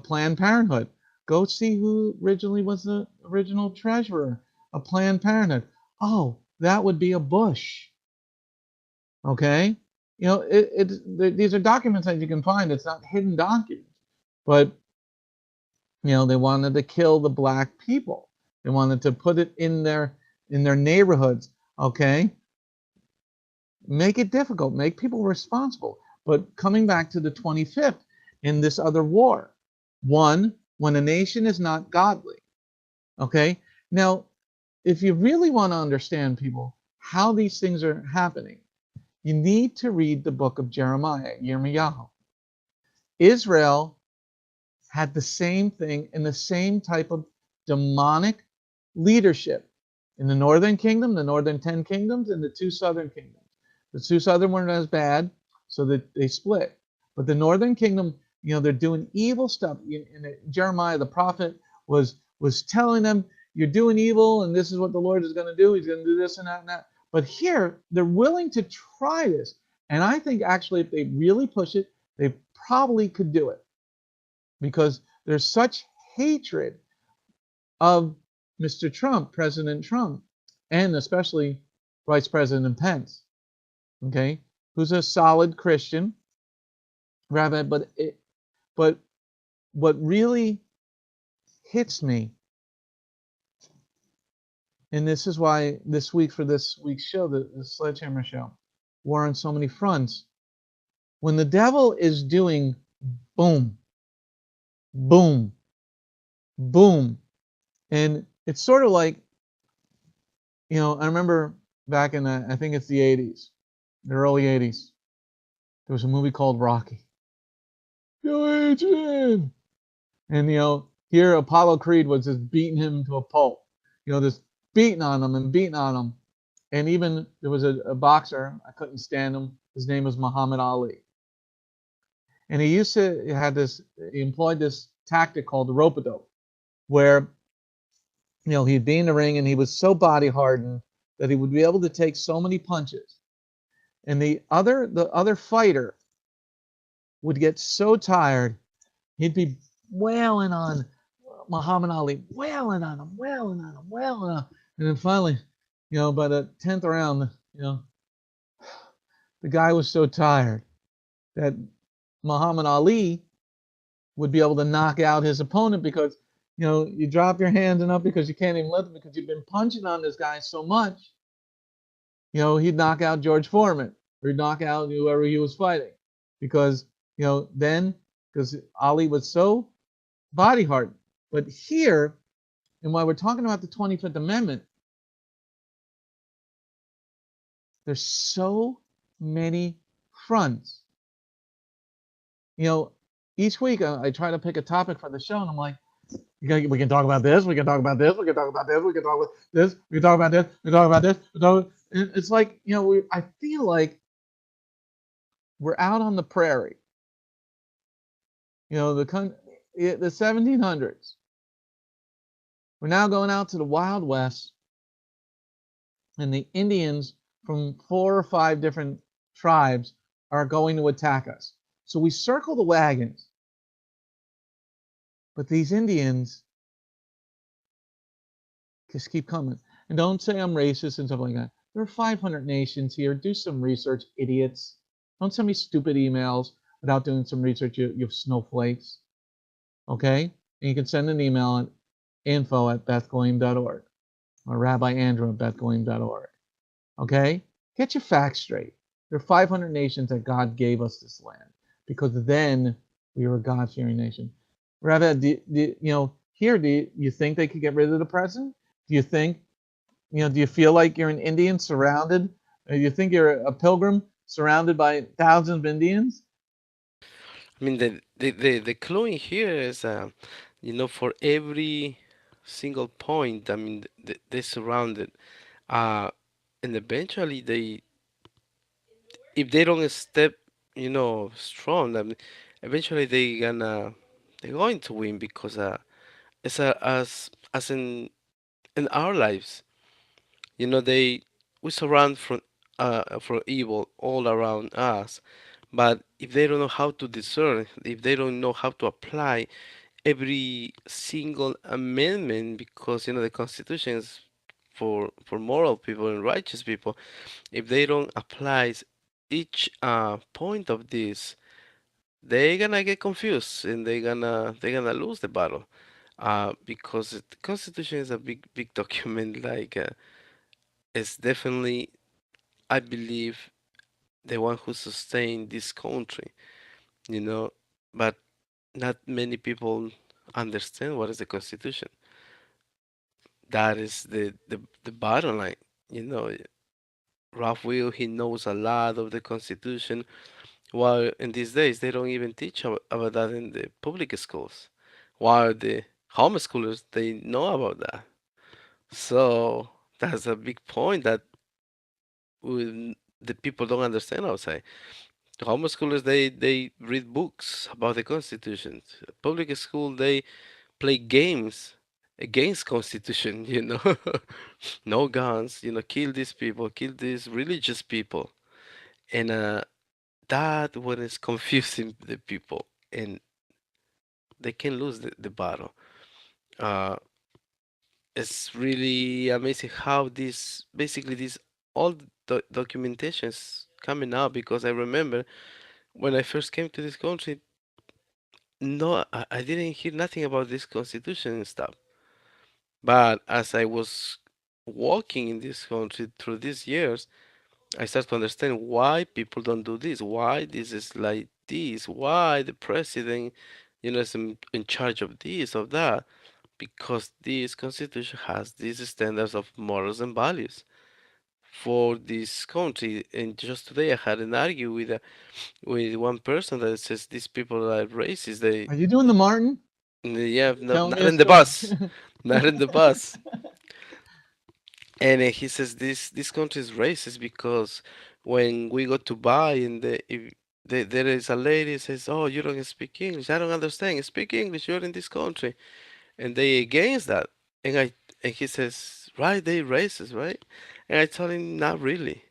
Planned Parenthood? Go see who originally was the original treasurer of Planned Parenthood. Oh, that would be a bush. Okay, these are documents that you can find. It's not hidden documents, but they wanted to kill the black people. They wanted to put it in their neighborhoods. Okay, make it difficult, make people responsible. But coming back to the 25th in this other war, one, when a nation is not godly. Okay, now if you really want to understand, people, how these things are happening, you need to read the book of Jeremiah, Yirmiyahu. Israel had the same thing in the same type of demonic leadership in the northern kingdom, the northern 10 kingdoms, and the two southern kingdoms. The two southern weren't as bad, so that they split. But the northern kingdom, they're doing evil stuff. And Jeremiah the prophet was telling them, you're doing evil, and this is what the Lord is going to do. He's going to do this and that and that. But here, they're willing to try this. And I think actually if they really push it, they probably could do it. Because there's such hatred of Mr. Trump, President Trump, and especially Vice President Pence, okay, who's a solid Christian, Rabbi. But what really hits me, and this is why this week for this week's show, the Sledgehammer Show, war on so many fronts. When the devil is doing boom, boom, boom, and it's sort of like, I remember back in I think it's the 80s, the early 80s, there was a movie called Rocky. Go Adrian! And here Apollo Creed was just beating him to a pulp. Just beating on him and beating on him. And even there was a boxer, I couldn't stand him. His name was Muhammad Ali. And he employed this tactic called the rope-a-dope, where he'd be in the ring and he was so body hardened that he would be able to take so many punches. And the other fighter would get so tired, he'd be wailing on Muhammad Ali, wailing on him, wailing on him, wailing on him. And then finally, by the 10th round, the guy was so tired that Muhammad Ali would be able to knock out his opponent because, you drop your hands enough because you can't even lift them because you've been punching on this guy so much, he'd knock out George Foreman or he'd knock out whoever he was fighting because, because Ali was so body hardened. But here, and while we're talking about the 25th Amendment, there's so many fronts. Each week I try to pick a topic for the show, and I'm like, we can talk about this, we can talk about this, we can talk about this, we can talk about this, we can talk about this, we can talk about this. It's like, I feel like we're out on the prairie. The 1700s. We're now going out to the Wild West, and the Indians from 4 or 5 different tribes are going to attack us. So we circle the wagons, but these Indians just keep coming. And don't say I'm racist and stuff like that. There are 500 nations here. Do some research, idiots. Don't send me stupid emails without doing some research, you snowflakes. Okay? And you can send an email at info@bethgoyim.org or rabbiandrew@bethgoyim.org. Okay? Get your facts straight. There are 500 nations that God gave us this land because then we were a God-fearing nation. Rabbi, do you think they could get rid of the president? Do you think, do you feel like you're an Indian surrounded? Or do you think you're a pilgrim surrounded by thousands of Indians? I mean, the clue in here is, for every single point, I mean, they surrounded, and eventually if they don't step, strong, I mean, eventually they're going to win because, it's as in our lives, we surround from evil all around us, but if they don't know how to discern, if they don't know how to apply every single amendment, because the Constitution is for moral people and righteous people, if they don't apply each point of this, they're gonna get confused and they're gonna lose the battle. Because the Constitution is a big document. Like it's definitely, I believe, the one who sustained this country. You know, but not many people understand what is the Constitution. That is the bottom line. You know, Ralph Will, he knows a lot of the Constitution, while in these days they don't even teach about that in the public schools, while the homeschoolers, they know about that. So that's a big point that the people don't understand outside. The homeschoolers, they read books about the Constitution. Public school, they play games against Constitution, no guns, kill these people, kill these religious people. And that what is confusing the people, and they can lose the battle. Uh, it's really amazing how this basically this all documentation is coming out, because I remember when I first came to this country, no, I didn't hear nothing about this constitution and stuff. But as I was walking in this country through these years, I start to understand why people don't do this, why this is like this, why the president, is in charge of this, of that, because this constitution has these standards of morals and values for this country. And just today, I had an argue with one person that says these people are racist. Are you doing the Martin? Yeah, no, Tell me not a in the story. bus, not in the bus. And he says this country is racist because when we go to buy, and if there is a lady says, "Oh, you don't speak English. I don't understand. Speak English. You're in this country," and they against that. And he says, "Right, they racist, right?" And I told him, "Not really,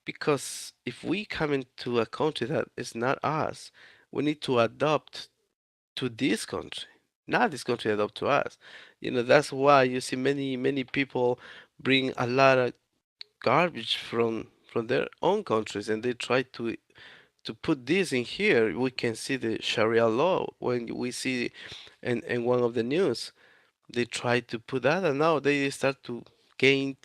because if we come into a country that is not us, we need to adopt to this country, not this country adopt to us. That's why you see many people bring a lot of garbage from their own countries, and they try to put this in here. We can see the Sharia law when we see in one of the news. They try to put that, and now they start to gain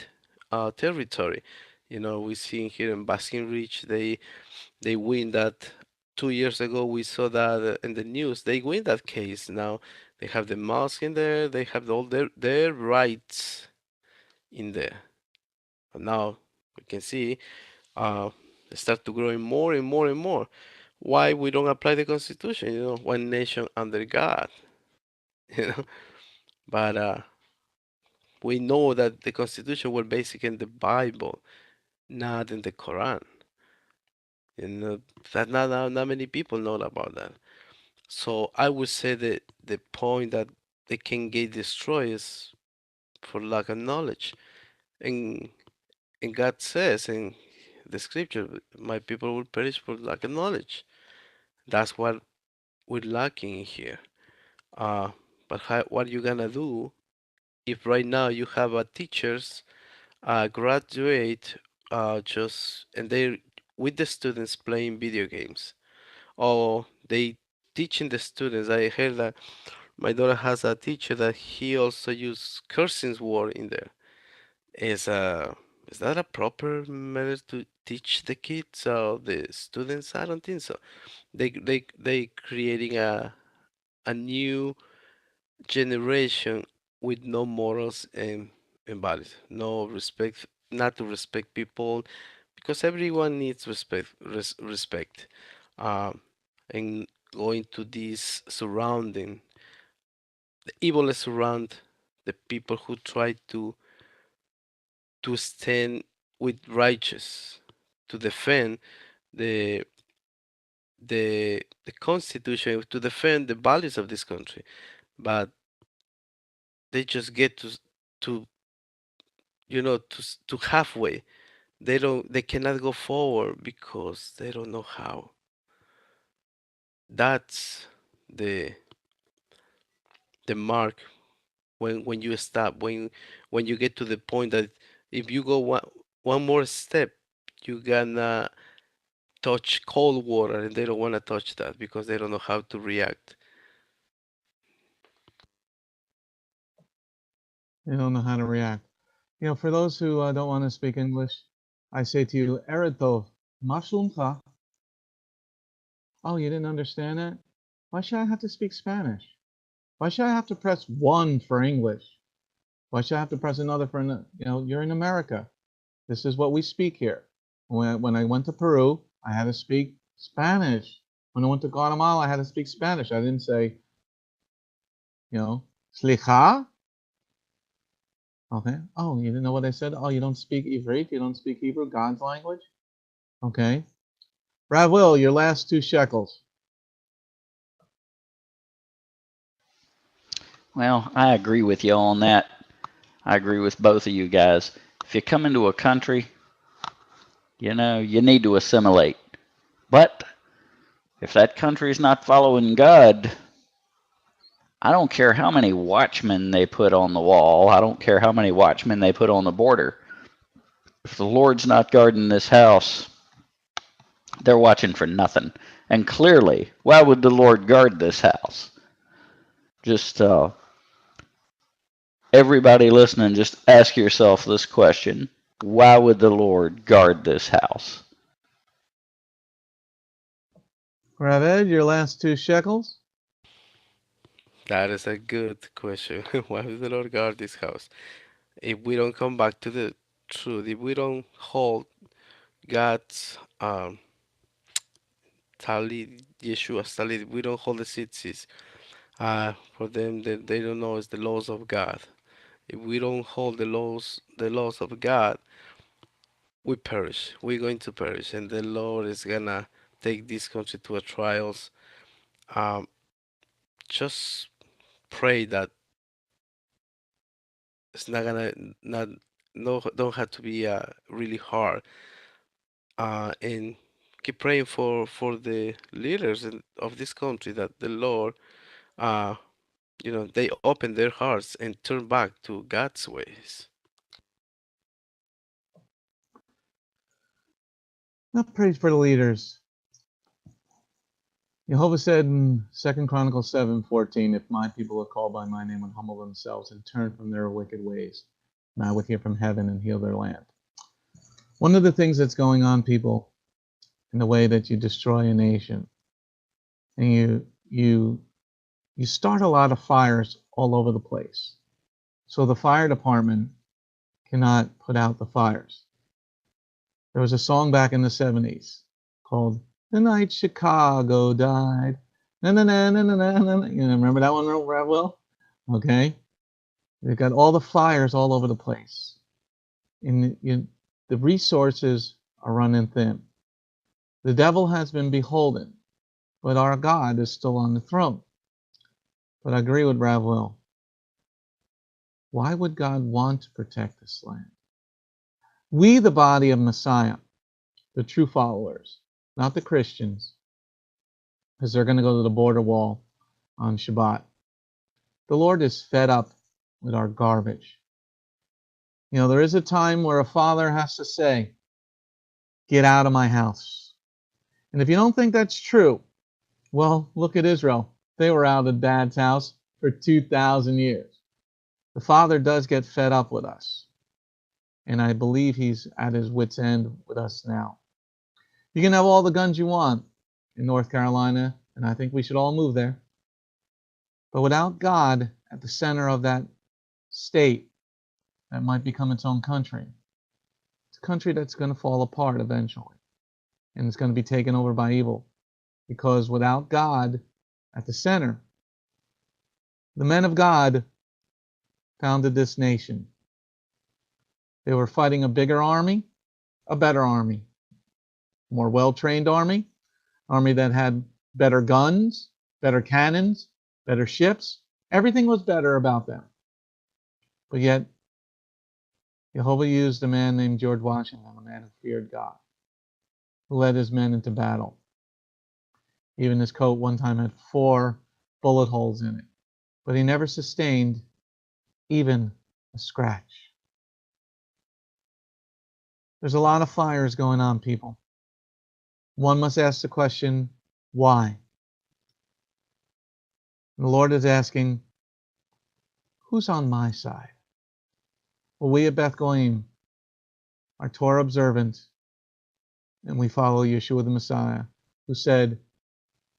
territory. We see here in Basking Ridge, they win that. 2 years ago, we saw that in the news. They win that case. Now they have the mosque in there. They have all their rights in there. But now we can see they start to growing more and more and more. Why we don't apply the Constitution? One nation under God. You know, but we know that the Constitution was basic in the Bible, not in the Quran. That not many people know about that. So I would say that the point that they can get destroyed is for lack of knowledge. And and God says in the scripture, my people will perish for lack of knowledge. That's what we're lacking here. Uh, but what you gonna do if right now you have a teachers graduate just and they with the students playing video games, or they teaching the students. I heard that my daughter has a teacher that he also use cursing word in there. Is that a proper manner to teach the kids or the students? I don't think so. They creating a new generation with no morals and values, no respect, not to respect people, because everyone needs respect. Um, and going to this surrounding, the evil is surround the people who try to stand with righteous, to defend the the constitution, to defend the values of this country, but they just get to to halfway. They cannot go forward because they don't know how. That's the the mark when you stop, when you get to the point that if you go one more step, you gonna touch cold water, and they don't want to touch that because they don't know how to react. They don't know how to react. You know, for those who don't want to speak English, I say to you, Eretov, Maslumcha. Oh, you didn't understand that? Why should I have to speak Spanish? Why should I have to press one for English? Why should I have to press another for, you're in America. This is what we speak here. When I went to Peru, I had to speak Spanish. When I went to Guatemala, I had to speak Spanish. I didn't say, Slicha. Okay. Oh, you didn't know what I said? Oh, you don't speak Ivrit? You don't speak Hebrew, God's language? Okay. Rav Will, your last 2 shekels. Well, I agree with you on that. I agree with both of you guys. If you come into a country, you need to assimilate. But if that country is not following God, I don't care how many watchmen they put on the wall. I don't care how many watchmen they put on the border. If the Lord's not guarding this house, they're watching for nothing. And clearly, why would the Lord guard this house? Just everybody listening, just ask yourself this question. Why would the Lord guard this house? Rav Ed, your last 2 shekels. That is a good question. Why does the Lord guard this house? If we don't come back to the truth, if we don't hold God's talit, Yeshua's talit, if we don't hold the tzitzis, for them they don't know it's the laws of God. If we don't hold the laws of God, we perish. We're going to perish, and the Lord is gonna take this country to a trials. Um, just pray that it's not gonna not no don't have to be really hard. And keep praying for the leaders of this country that the Lord, uh, they open their hearts and turn back to God's ways. Now praise for the leaders. Jehovah said in 2 Chronicles 7:14, if my people are called by my name would humble themselves and turn from their wicked ways, and I would hear from heaven and heal their land. One of the things that's going on, people, in the way that you destroy a nation, and you start a lot of fires all over the place. So the fire department cannot put out the fires. There was a song back in the 70s called The Night Chicago Died. Na, na, na, na, na, na, na. You remember that one, Rav Will? Okay. They've got all the fires all over the place. And the resources are running thin. The devil has been beholden, but our God is still on the throne. But I agree with Rav Will. Why would God want to protect this land? We, the body of Messiah, the true followers, not the Christians, because they're going to go to the border wall on Shabbat. The Lord is fed up with our garbage. There is a time where a father has to say, get out of my house. And if you don't think that's true, well, look at Israel. They were out of Dad's house for 2,000 years. The Father does get fed up with us. And I believe he's at his wit's end with us now. You can have all the guns you want in North Carolina, and I think we should all move there. But without God at the center of that state, that might become its own country. It's a country that's going to fall apart eventually. And it's going to be taken over by evil. Because without God at the center, the men of God founded this nation. They were fighting a bigger army, a better army, more well-trained army that had better guns, better cannons, better ships. Everything was better about them. But yet, Jehovah used a man named George Washington, a man who feared God, who led his men into battle. Even his coat one time had 4 bullet holes in it. But he never sustained even a scratch. There's a lot of fires going on, people. One must ask the question, why? The Lord is asking, who's on my side? Well, we at Beth Goyim are Torah observant, and we follow Yeshua the Messiah, who said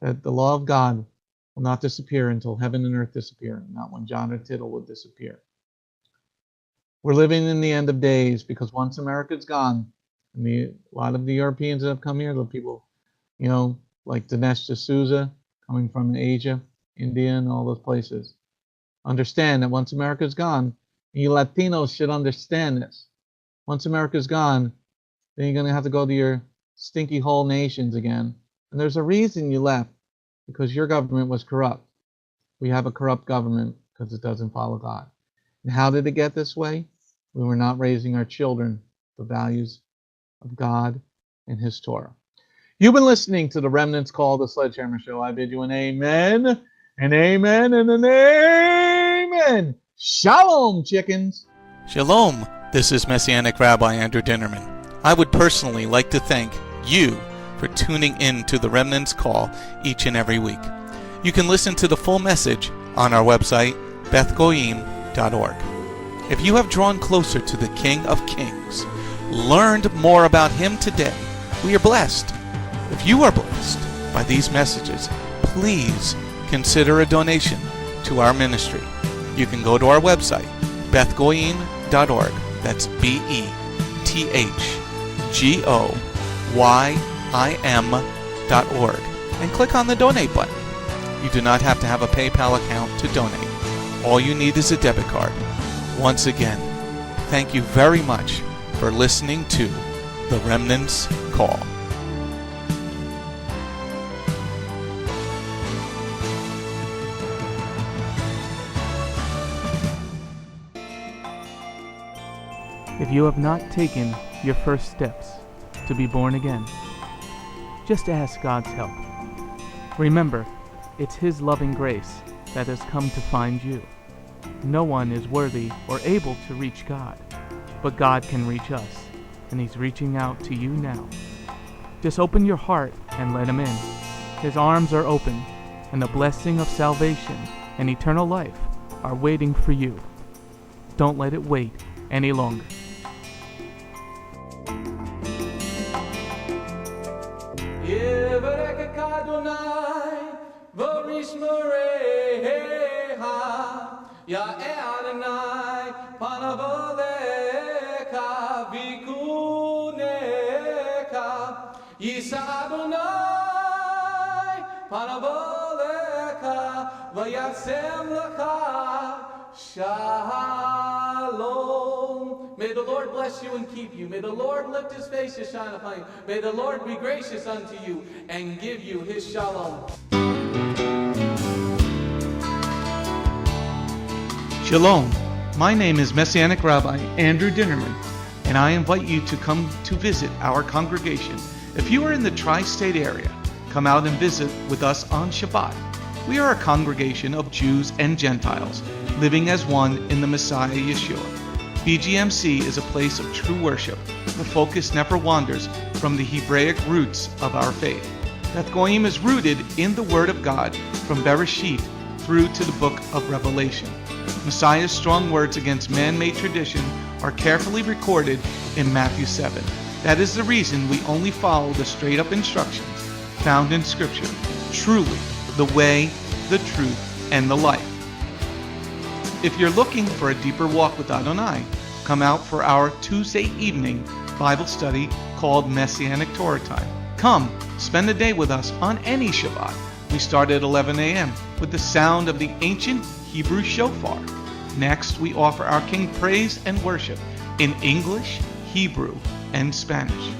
that the law of God will not disappear until heaven and earth disappear, not when jot or tittle will disappear. We're living in the end of days because once America's gone, and a lot of the Europeans that have come here, the people, like Dinesh D'Souza, coming from Asia, India, and all those places, understand that once America's gone, and you Latinos should understand this. Once America's gone, then you're going to have to go to your stinky hole nations again. And there's a reason you left, because your government was corrupt. We have a corrupt government because it doesn't follow God. And how did it get this way? We were not raising our children the values of God and His Torah. You've been listening to the Remnants Call, the Sledgehammer Show. I bid you an amen, an amen, and an amen. Shalom, chickens. Shalom, this is Messianic Rabbi Andrew Dinnerman. I would personally like to thank you for tuning in to the Remnants Call each and every week. You can listen to the full message on our website, bethgoyim.org. If you have drawn closer to the King of Kings, learned more about Him today, we are blessed. If you are blessed by these messages, please consider a donation to our ministry. You can go to our website, bethgoyim.org. That's BETHGOYIM.org, and click on the donate button. You do not have to have a PayPal account to donate. All you need is a debit card. Once again, thank you very much for listening to The Remnants Call. If you have not taken your first steps to be born again, just ask God's help. Remember, it's His loving grace that has come to find you. No one is worthy or able to reach God, but God can reach us, and He's reaching out to you now. Just open your heart and let Him in. His arms are open, and the blessing of salvation and eternal life are waiting for you. Don't let it wait any longer. Ya Adonai, panavoleka, vikuneka, Yisa Adonai, panavoleka, vayasem lecha, shalom. May the Lord bless you and keep you. May the Lord lift His face to shine upon you. May the Lord be gracious unto you and give you His shalom. Shalom, my name is Messianic Rabbi Andrew Dinnerman, and I invite you to come to visit our congregation. If you are in the tri-state area, come out and visit with us on Shabbat. We are a congregation of Jews and Gentiles, living as one in the Messiah Yeshua. BGMC is a place of true worship. The focus never wanders from the Hebraic roots of our faith. Beth Goyim is rooted in the Word of God from Bereshit through to the book of Revelation. Messiah's strong words against man-made tradition are carefully recorded in Matthew 7. That is the reason we only follow the straight-up instructions found in Scripture, truly the way, the truth, and the life. If you're looking for a deeper walk with Adonai, come out for our Tuesday evening Bible study called Messianic Torah Time. Come, spend the day with us on any Shabbat. We start at 11 a.m. with the sound of the ancient Hebrew shofar. Next, we offer our King praise and worship in English, Hebrew, and Spanish.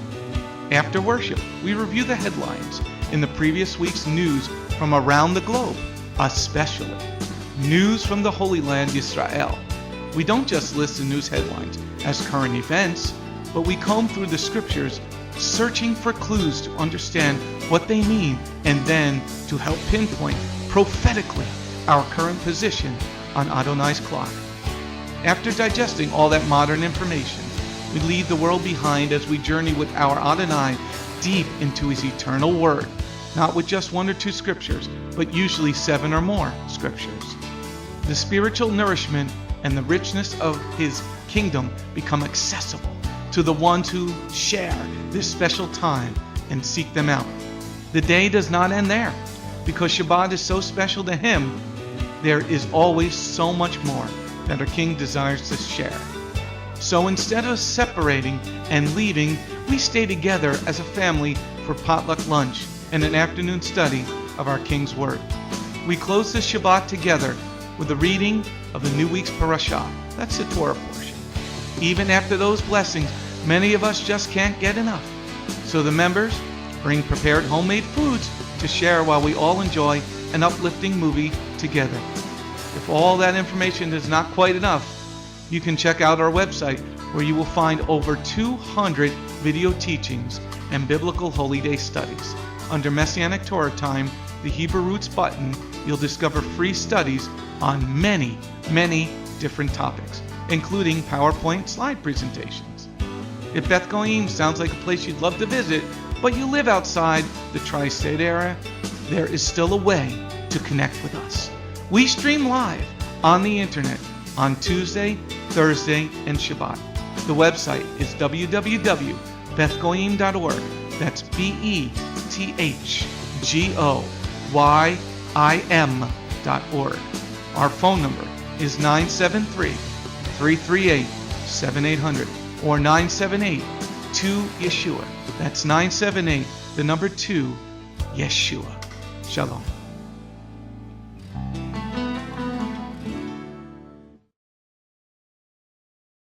After worship, we review the headlines in the previous week's news from around the globe, especially news from the Holy Land, Israel. We don't just list the news headlines as current events, but we comb through the scriptures, searching for clues to understand what they mean and then to help pinpoint prophetically our current position on Adonai's clock. After digesting all that modern information, we leave the world behind as we journey with our Adonai deep into his eternal word, not with just 1 or 2 scriptures, but usually 7 or more scriptures. The spiritual nourishment and the richness of his kingdom become accessible to the ones who share this special time and seek them out. The day does not end there. Because Shabbat is so special to him, there is always so much more that our King desires to share. So instead of separating and leaving, we stay together as a family for potluck lunch and an afternoon study of our King's Word. We close the Shabbat together with the reading of the new week's parashah. That's the Torah portion. Even after those blessings, many of us just can't get enough. So the members bring prepared homemade foods to share while we all enjoy an uplifting movie together. If all that information is not quite enough, you can check out our website where you will find over 200 video teachings and biblical holy day studies. Under Messianic Torah Time, the Hebrew Roots button, you'll discover free studies on many, many different topics, including PowerPoint slide presentations. If Beth Goyim sounds like a place you'd love to visit, but you live outside the tri-state area, there is still a way to connect with us. We stream live on the internet on Tuesday, Thursday, and Shabbat. The website is www.bethgoyim.org. That's BETHGOYIM.org. Our phone number is 973-338-7800 or 978-2-YESHUA. That's 978, the number 2, Yeshua. Shalom.